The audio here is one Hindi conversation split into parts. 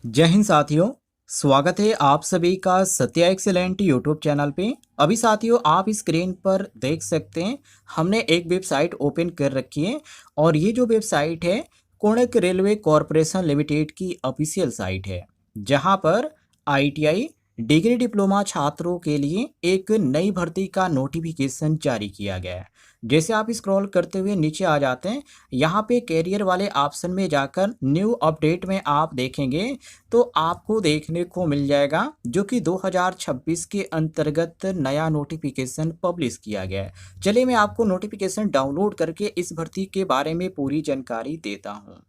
जय हिंद साथियों। स्वागत है आप सभी का सत्या एक्सेलेंट यूट्यूब चैनल पे। अभी साथियों आप स्क्रीन पर देख सकते हैं हमने एक वेबसाइट ओपन कर रखी है और ये जो वेबसाइट है कोणक रेलवे कॉरपोरेशन लिमिटेड की ऑफिशियल साइट है, जहां पर आईटीआई डिग्री डिप्लोमा छात्रों के लिए एक नई भर्ती का नोटिफिकेशन जारी किया गया है। जैसे आप स्क्रॉल करते हुए नीचे आ जाते हैं, यहाँ पे कैरियर वाले ऑप्शन में जाकर न्यू अपडेट में आप देखेंगे तो आपको देखने को मिल जाएगा जो कि 2026 के अंतर्गत नया नोटिफिकेशन पब्लिश किया गया है। चलिए मैं आपको नोटिफिकेशन डाउनलोड करके इस भर्ती के बारे में पूरी जानकारी देता हूँ।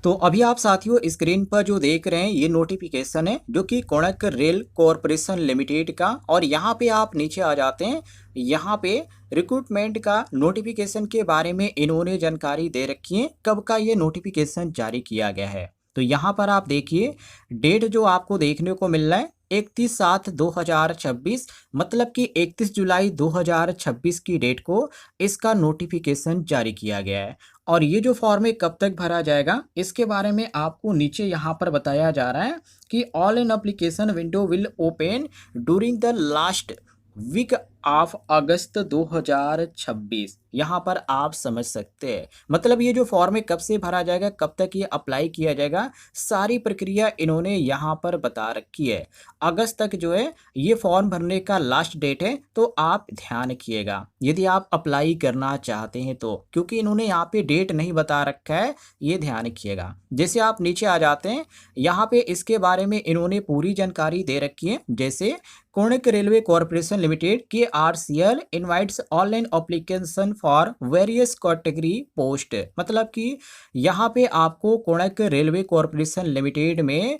तो अभी आप साथियों स्क्रीन पर जो देख रहे हैं ये नोटिफिकेशन है जो कि कोणक रेल कॉरपोरेशन लिमिटेड का, और यहाँ पे आप नीचे आ जाते हैं। यहाँ पे रिक्रूटमेंट का नोटिफिकेशन के बारे में इन्होंने जानकारी दे रखी है, कब का ये नोटिफिकेशन जारी किया गया है। तो यहाँ पर आप देखिए डेट जो आपको देखने को मिल रहा है 31/7/2026, मतलब कि 31 जुलाई 2026 की डेट को इसका नोटिफिकेशन जारी किया गया है। और ये जो फॉर्म है कब तक भरा जाएगा इसके बारे में आपको नीचे यहाँ पर बताया जा रहा है कि all in application window will open during the last week of August 2026। यहाँ पर आप समझ सकते हैं, मतलब ये जो फॉर्म है कब से भरा जाएगा, कब तक ये अप्लाई किया जाएगा, सारी प्रक्रिया इन्होंने यहाँ पर बता रखी है। अगस्त तक जो है ये फॉर्म भरने का लास्ट डेट है, तो आप ध्यान रखिएगा यदि आप अप्लाई करना चाहते हैं तो, क्योंकि इन्होंने यहाँ पे डेट नहीं बता रखा है, ये ध्यान रखिएगा। जैसे आप नीचे आ जाते हैं यहाँ पे इसके बारे में इन्होंने पूरी जानकारी दे रखी है। जैसे कोणक रेलवे कॉरपोरेशन लिमिटेड के RCL invites online application for various category post, मतलब कि यहाँ पे आपको कोणक रेलवे कॉरपोरेशन लिमिटेड में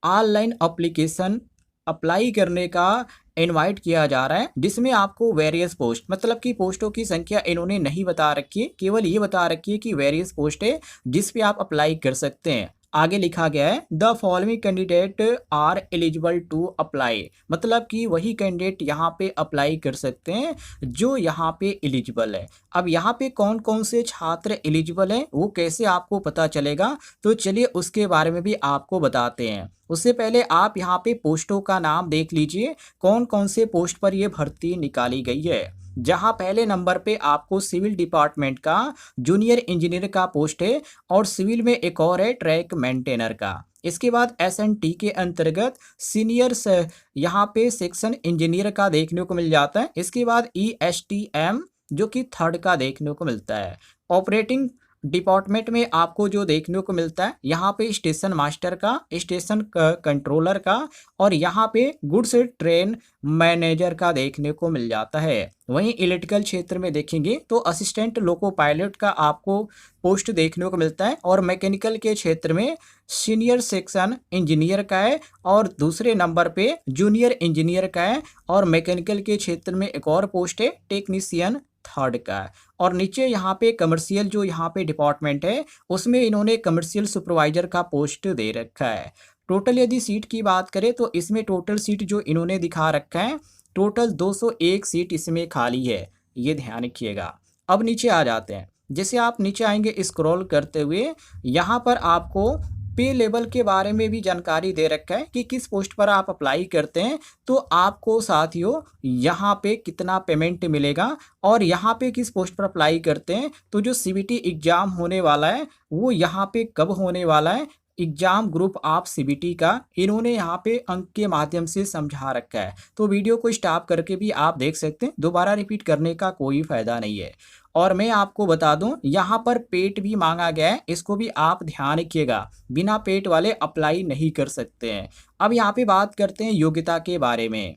ऑनलाइन एप्लीकेशन अप्लाई करने का इनवाइट किया जा रहा है, जिसमें आपको वेरियस पोस्ट, मतलब कि पोस्टों की संख्या इन्होंने नहीं बता रखी है, केवल ये बता रखी है कि वेरियस पोस्ट है जिस पे आप अप्लाई कर सकते हैं। आगे लिखा गया है the following candidate are eligible to apply, मतलब कि वही कैंडिडेट यहाँ पे अप्लाई कर सकते हैं जो यहाँ पे एलिजिबल है। अब यहाँ पे कौन कौन से छात्र एलिजिबल हैं वो कैसे आपको पता चलेगा, तो चलिए उसके बारे में भी आपको बताते हैं। उससे पहले आप यहाँ पे पोस्टों का नाम देख लीजिए, कौन कौन से पोस्ट पर ये भर्ती निकाली गई है। जहां पहले नंबर पे आपको सिविल डिपार्टमेंट का जूनियर इंजीनियर का पोस्ट है, और सिविल में एक और है ट्रैक मेंटेनर का। इसके बाद एसएनटी के अंतर्गत सीनियर यहाँ पे सेक्शन इंजीनियर का देखने को मिल जाता है। इसके बाद ईएसटीएम जो कि थर्ड का देखने को मिलता है। ऑपरेटिंग डिपार्टमेंट में आपको जो देखने को मिलता है यहाँ पे स्टेशन मास्टर का, स्टेशन कंट्रोलर का, और यहाँ पे गुड्स ट्रेन मैनेजर का देखने को मिल जाता है। वहीं इलेक्ट्रिकल क्षेत्र में देखेंगे तो असिस्टेंट लोको पायलट का आपको पोस्ट देखने को मिलता है, और मैकेनिकल के क्षेत्र में सीनियर सेक्शन इंजीनियर का है, और दूसरे नंबर पे जूनियर इंजीनियर का है, और मैकेनिकल के क्षेत्र में एक और पोस्ट है टेक्नीशियन थर्ड का है। और नीचे यहाँ पे कमर्शियल जो यहाँ पे डिपार्टमेंट है उसमें इन्होंने कमर्शियल सुपरवाइजर का पोस्ट दे रखा है। टोटल यदि सीट की बात करें तो इसमें टोटल सीट जो इन्होंने दिखा रखा है टोटल 201 सीट इसमें खाली है, ये ध्यान रखिएगा। अब नीचे आ जाते हैं। जैसे आप नीचे आएंगे स्क्रॉल करते हुए यहाँ पर आपको पे लेवल के बारे में भी जानकारी दे रखा है कि किस पोस्ट पर आप अप्लाई करते हैं तो आपको साथियों यहाँ पे कितना पेमेंट मिलेगा, और यहाँ पे किस पोस्ट पर अप्लाई करते हैं तो जो सीबीटी एग्जाम होने वाला है वो यहाँ पे कब होने वाला है, एग्जाम ग्रुप ऑफ सीबीटी का इन्होंने यहाँ पे अंक के माध्यम से समझा रखा है। तो वीडियो को स्टॉप करके भी आप देख सकते हैं, दोबारा रिपीट करने का कोई फायदा नहीं है। और मैं आपको बता दूं यहाँ पर पेट भी मांगा गया है, इसको भी आप ध्यान रखिएगा, बिना पेट वाले अप्लाई नहीं कर सकते हैं। अब यहाँ पे बात करते हैं योग्यता के बारे में।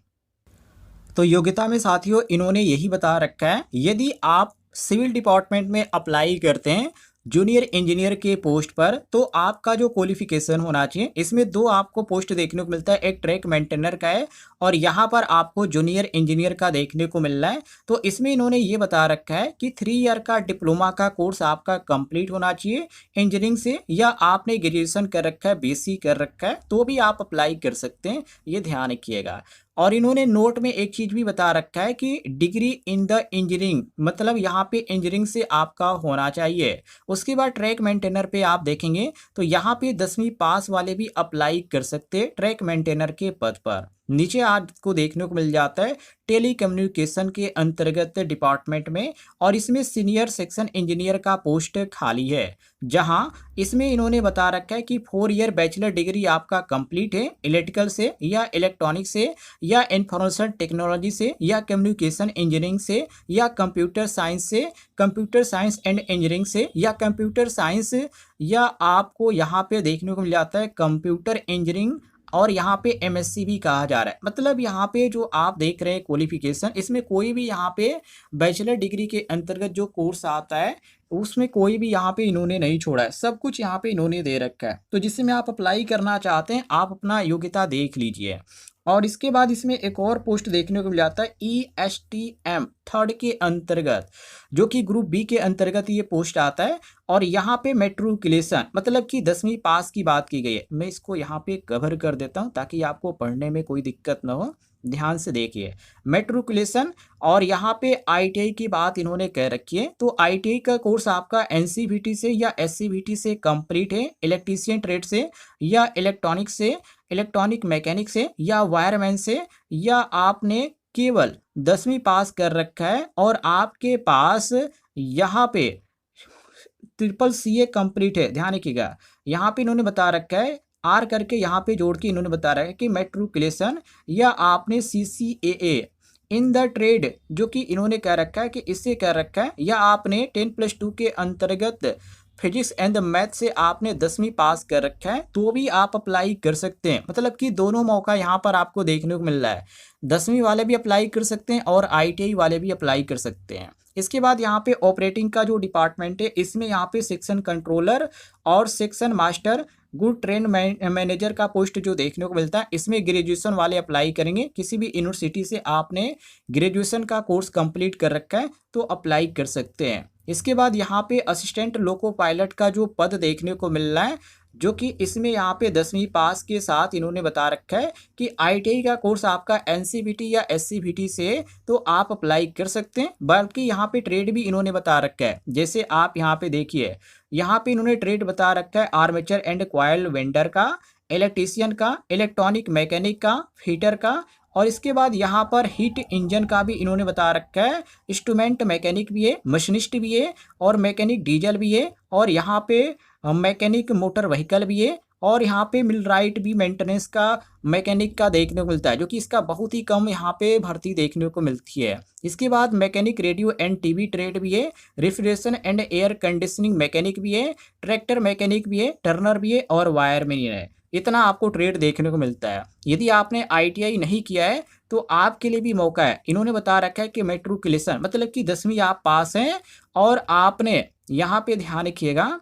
तो योग्यता में साथियों इन्होंने यही बता रखा है यदि आप सिविल डिपार्टमेंट में अप्लाई करते हैं जूनियर इंजीनियर के पोस्ट पर तो आपका जो क्वालिफिकेशन होना चाहिए, इसमें दो आपको पोस्ट देखने को मिलता है, एक ट्रैक मेंटेनर का है और यहाँ पर आपको जूनियर इंजीनियर का देखने को मिल रहा है। तो इसमें इन्होंने ये बता रखा है कि 3 ईयर का डिप्लोमा का कोर्स आपका कंप्लीट होना चाहिए इंजीनियरिंग से, या आपने ग्रेजुएशन कर रखा है, बीएससी कर रखा है तो भी आप अप्लाई कर सकते हैं, ये ध्यान रखिएगा। और इन्होंने नोट में एक चीज़ भी बता रखा है कि डिग्री इन द इंजीनियरिंग, मतलब यहाँ पे इंजीनियरिंग से आपका होना चाहिए। उसके बाद ट्रैक मेंटेनर पे आप देखेंगे तो यहाँ पे 10वीं पास वाले भी अप्लाई कर सकते हैं ट्रैक मेंटेनर के पद पर। नीचे आपको देखने को मिल जाता है टेली कम्युनिकेशन के अंतर्गत डिपार्टमेंट में, और इसमें सीनियर सेक्शन इंजीनियर का पोस्ट खाली है, जहां इसमें इन्होंने बता रखा है कि 4 ईयर बैचलर डिग्री आपका कंप्लीट है इलेक्ट्रिकल से या इलेक्ट्रॉनिक से या इंफॉर्मेशन टेक्नोलॉजी से या कम्युनिकेशन इंजीनियरिंग से या कंप्यूटर साइंस से, कंप्यूटर साइंस एंड इंजीनियरिंग से या कंप्यूटर साइंस, या आपको यहाँ पे देखने को मिल जाता है कंप्यूटर इंजीनियरिंग, और यहाँ पे एमएससी भी कहा जा रहा है। मतलब यहाँ पे जो आप देख रहे हैं क्वालिफिकेशन, इसमें कोई भी यहाँ पे बैचलर डिग्री के अंतर्गत जो कोर्स आता है उसमें कोई भी यहाँ पे इन्होंने नहीं छोड़ा है, सब कुछ यहाँ पे इन्होंने दे रखा है। तो जिसमें आप अप्लाई करना चाहते हैं आप अपना योग्यता देख लीजिए। और इसके बाद इसमें एक और पोस्ट देखने को मिल जाता है ESTM थर्ड के अंतर्गत, जो कि ग्रुप बी के अंतर्गत ये पोस्ट आता है। और यहाँ पे मेट्रिकुलेशन, मतलब कि 10वीं पास की बात की गई है। मैं इसको यहाँ पे कवर कर देता हूँ ताकि आपको पढ़ने में कोई दिक्कत ना हो। ध्यान से देखिए मेट्रिकुलेशन, और यहाँ पे ITI की बात इन्होंने कह रखी है। तो ITI का कोर्स आपका NCVT से या SCVT से कंप्लीट है, इलेक्ट्रीशियन ट्रेड से या इलेक्ट्रॉनिक से, इलेक्ट्रॉनिक मैकेनिक से या वायरमैन से, या आपने केवल 10वीं पास कर रखा है और आपके पास यहाँ पे CCA कंप्लीट है। ध्यान रखिएगा यहाँ पे इन्होंने बता रखा है आर करके यहाँ पे जोड़ के इन्होंने बता रखा है कि मेट्रिकुलेशन या आपने CCAA इन द ट्रेड, जो कि इन्होंने कह रखा है कि इससे कह रखा है, या आपने 10+2 के अंतर्गत फिजिक्स एंड मैथ से आपने 10वीं पास कर रखा है, तो भी आप अप्लाई कर सकते हैं। मतलब कि दोनों मौका यहाँ पर आपको देखने को मिल रहा है, 10वीं वाले भी अप्लाई कर सकते हैं और ITI वाले भी अप्लाई कर सकते हैं। इसके बाद यहाँ पे ऑपरेटिंग का जो डिपार्टमेंट है, इसमें यहाँ पे सेक्शन कंट्रोलर और section master good train manager का पोस्ट जो देखने को मिलता है, इसमें ग्रेजुएशन वाले अप्लाई करेंगे। किसी भी यूनिवर्सिटी से आपने ग्रेजुएशन का कोर्स कंप्लीट कर रखा है तो अप्लाई कर सकते हैं। इसके बाद यहाँ पे असिस्टेंट लोको पायलट का जो पद देखने को मिल रहा है, जो कि इसमें यहाँ पे 10वीं पास के साथ इन्होंने बता रखा है कि ITI का कोर्स आपका NCVT या SCVT से तो आप अप्लाई कर सकते हैं। बल्कि यहाँ पे ट्रेड भी इन्होंने बता रखा है, जैसे आप यहाँ पे देखिए, यहाँ पे इन्होंने ट्रेड बता रखा है आर्मेचर एंड कॉइल वेंडर का, इलेक्ट्रीशियन का, इलेक्ट्रॉनिक मैकेनिक का, फिटर का, और इसके बाद यहाँ पर हीट इंजन का भी इन्होंने बता रखा है, इंस्ट्रूमेंट मैकेनिक भी है, मशीनिस्ट भी है, और मैकेनिक डीजल भी है, और यहाँ पे मैकेनिक मोटर व्हीकल भी है, और यहाँ पे मिलराइट भी मेंटेनेंस का मैकेनिक का देखने को मिलता है, जो कि इसका बहुत ही कम यहाँ पे भर्ती देखने को मिलती है। इसके बाद mechanic radio and TV trade भी है, refrigeration and air conditioning mechanic भी है, ट्रैक्टर मैकेनिक भी है, टर्नर भी है, और वायरमैन है। इतना आपको ट्रेड देखने को मिलता है। यदि आपने ITI नहीं किया है तो आपके लिए भी मौका है। इन्होंने बता रखा है कि मेट्रिकुलेशन मतलब कि 10वीं आप पास हैं, और आपने यहाँ पे ध्यान रखिएगा,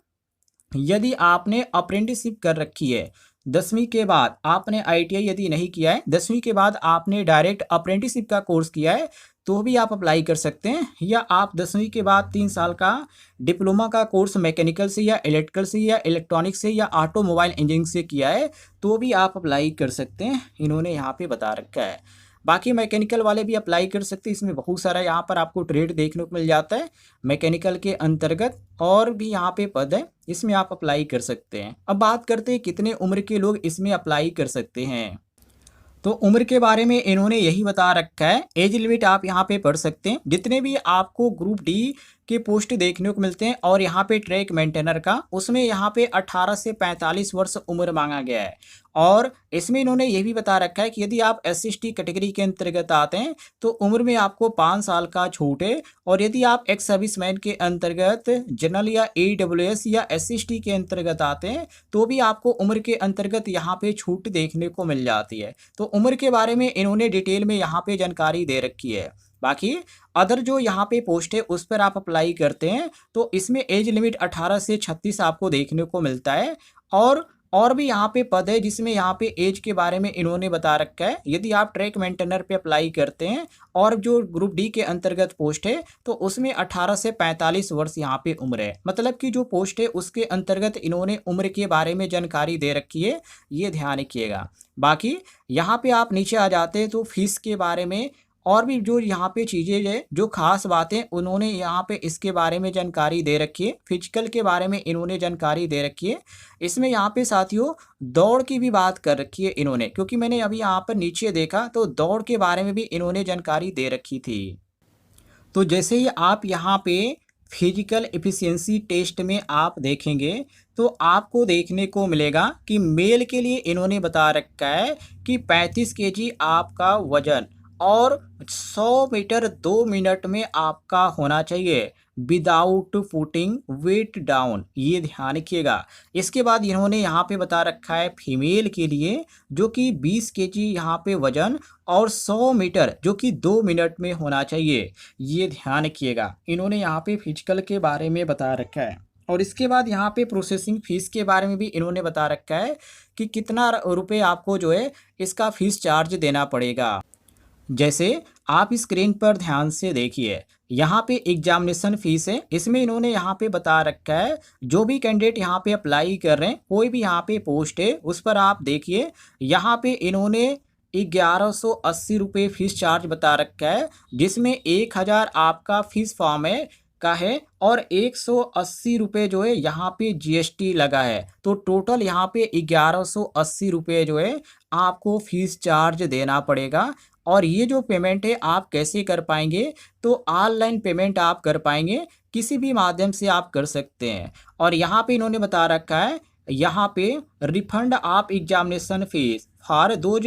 यदि आपने अप्रेंटिसशिप कर रखी है 10वीं के बाद, आपने ITI यदि नहीं किया है, 10वीं के बाद आपने डायरेक्ट अप्रेंटिसशिप का कोर्स किया है, तो भी आप अप्लाई कर सकते हैं। या आप 10वीं के बाद 3 साल का डिप्लोमा का कोर्स मैकेनिकल से या इलेक्ट्रिकल से या इलेक्ट्रॉनिक से या ऑटोमोबाइल इंजीनियरिंग से किया है, तो भी आप अप्लाई कर सकते हैं। इन्होंने यहाँ पे बता रखा है। बाकी मैकेनिकल वाले भी अप्लाई कर सकते हैं। इसमें बहुत सारा यहाँ पर आपको ट्रेड देखने को मिल जाता है मैकेनिकल के अंतर्गत, और भी यहाँ पे पद है, इसमें आप अप्लाई कर सकते हैं। अब बात करते हैं कितने उम्र के लोग इसमें अप्लाई कर सकते हैं। तो उम्र के बारे में इन्होंने यही बता रखा है। एज लिमिट आप यहाँ पे पढ़ सकते हैं, जितने भी आपको ग्रुप डी के पोस्ट देखने को मिलते हैं और यहाँ पे ट्रैक मेंटेनर का, उसमें यहाँ पे 18 से 45 वर्ष उम्र मांगा गया है। और इसमें इन्होंने ये भी बता रखा है कि यदि आप SC/ST कैटेगरी के अंतर्गत आते हैं तो उम्र में आपको 5 साल का छूट है, और यदि आप एक्स सर्विसमैन के अंतर्गत जनरल या AWS या SC/ST के अंतर्गत आते हैं तो भी आपको उम्र के अंतर्गत यहाँ पे छूट देखने को मिल जाती है। तो उम्र के बारे में इन्होंने डिटेल में यहाँ पे जानकारी दे रखी है। बाकी अदर जो यहाँ पे पोस्ट है उस पर आप अप्लाई करते हैं तो इसमें एज लिमिट 18 से 36 आपको देखने को मिलता है। और और भी यहाँ पे पद है जिसमें यहाँ पे एज के बारे में इन्होंने बता रखा है। यदि आप ट्रैक मेंटेनर पे अप्लाई करते हैं और जो ग्रुप डी के अंतर्गत पोस्ट है तो उसमें 18 से 45 वर्ष यहाँ पे उम्र है। मतलब कि जो पोस्ट है उसके अंतर्गत इन्होंने उम्र के बारे में जानकारी दे रखी है, ये ध्यान रखिएगा। बाकी यहाँ पे आप नीचे आ जाते हैं तो फीस के बारे में और भी जो यहाँ पे चीज़ें है, जो खास बातें उन्होंने यहाँ पे इसके बारे में जानकारी दे रखी है। फिजिकल के बारे में इन्होंने जानकारी दे रखी है। इसमें यहाँ पे साथियों दौड़ की भी बात कर रखी है इन्होंने, क्योंकि मैंने अभी यहाँ पर नीचे देखा तो दौड़ के बारे में भी इन्होंने जानकारी दे रखी थी। तो जैसे ही आप यहाँ पे फिजिकल एफिशिएंसी टेस्ट में आप देखेंगे तो आपको देखने को मिलेगा कि मेल के लिए इन्होंने बता रखा है कि 35 केजी आपका वजन और 100 मीटर 2 मिनट में आपका होना चाहिए विदाउट पुटिंग वेट डाउन, ये ध्यान रखिएगा। इसके बाद इन्होंने यहाँ पे बता रखा है फीमेल के लिए जो कि 20 केजी यहाँ पे वजन और 100 मीटर जो कि 2 मिनट में होना चाहिए, ये ध्यान रखिएगा। इन्होंने यहाँ पे फिजिकल के बारे में बता रखा है। और इसके बाद यहाँ पे प्रोसेसिंग फ़ीस के बारे में भी इन्होंने बता रखा है कि कितना रुपए आपको जो है इसका फ़ीस चार्ज देना पड़ेगा। जैसे आप स्क्रीन पर ध्यान से देखिए, यहाँ पे एग्जामिनेशन फीस है, इसमें इन्होंने यहाँ पे बता रखा है जो भी कैंडिडेट यहाँ पे अप्लाई कर रहे हैं, कोई भी यहाँ पे पोस्ट है उस पर आप देखिए, यहाँ पे इन्होंने 1180 रुपये फीस चार्ज बता रखा है, जिसमें 1000 आपका फीस फॉर्म है का है और 180 रुपये जो है यहाँ पे जीएसटी लगा है। तो टोटल यहाँ पे 1180 रुपये जो है आपको फीस चार्ज देना पड़ेगा। और ये जो पेमेंट है आप कैसे कर पाएंगे, तो ऑनलाइन पेमेंट आप कर पाएंगे, किसी भी माध्यम से आप कर सकते हैं। और यहाँ पे इन्होंने बता रखा है यहाँ पे रिफंड आप examination fees for those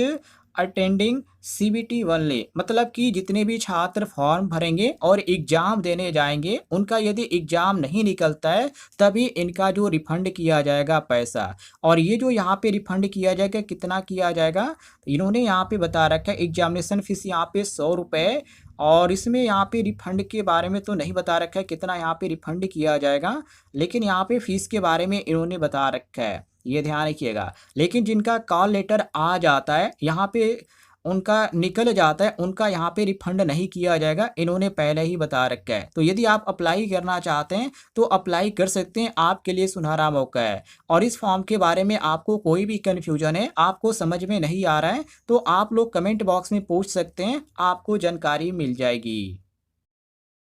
attending CBT only, मतलब कि जितने भी छात्र फॉर्म भरेंगे और एग्ज़ाम देने जाएंगे उनका यदि एग्ज़ाम नहीं निकलता है तभी इनका जो रिफंड किया जाएगा पैसा। और ये जो यहाँ पे रिफंड किया जाएगा कितना किया जाएगा, इन्होंने यहाँ पे बता रखा है एग्जामिनेशन फीस यहाँ पे 100 रुपये। और इसमें यहाँ पे रिफंड के बारे में तो नहीं बता रखा है कितना यहाँ पे रिफंड किया जाएगा, लेकिन यहाँ पे फीस के बारे में इन्होंने बता रखा है, ये ध्यान रखिएगा। लेकिन जिनका कॉल लेटर आ जाता है यहाँ पे उनका निकल जाता है, उनका यहाँ पे रिफंड नहीं किया जाएगा, इन्होंने पहले ही बता रखा है। तो यदि आप अप्लाई करना चाहते हैं तो अप्लाई कर सकते हैं, आपके लिए सुनहरा मौका है। और इस फॉर्म के बारे में आपको कोई भी कन्फ्यूजन है, आपको समझ में नहीं आ रहा है, तो आप लोग कमेंट बॉक्स में पूछ सकते हैं, आपको जानकारी मिल जाएगी।